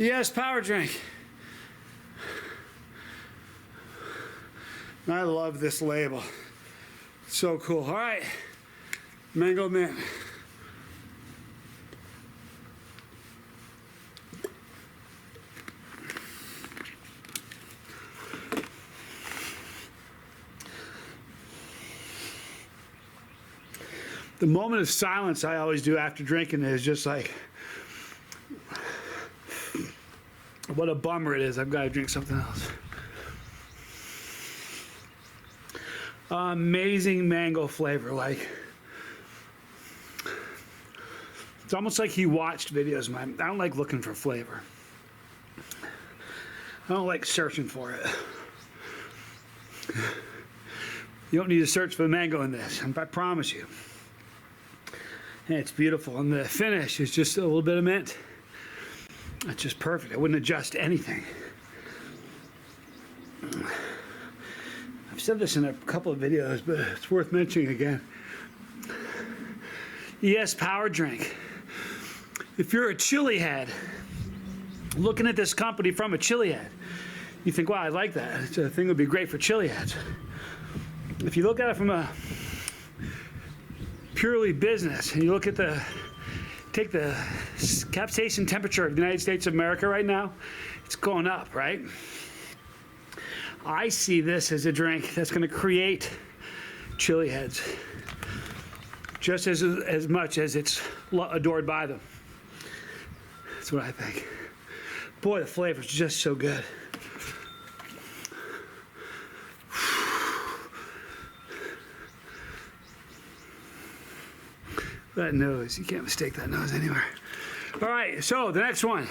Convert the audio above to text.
Yes, power drink. I love this label. It's so cool. All right, Mango Mint. The moment of silence I always do after drinking is just like, what a bummer it is. I've got to drink something else. Amazing mango flavor. Like, it's almost like he watched videos of mine. I don't like looking for flavor. I don't like searching for it. You don't need to search for the mango in this, I promise you. And it's beautiful, and the finish is just a little bit of mint. It's just perfect. I wouldn't adjust anything. I've said this in a couple of videos, but it's worth mentioning again. Yes, power drink. If you're a chili head, looking at this company from a chili head, you think, wow, I like that. It's a thing that would be great for chili heads. If you look at it from a purely business, and you look at take the capsaicin temperature of the United States of America right now, it's going up, right? I see this as a drink that's going to create chili heads just as much as it's adored by them. That's what I think. Boy, the flavor is just so good. That nose, you can't mistake that nose anywhere. All right, so the next one.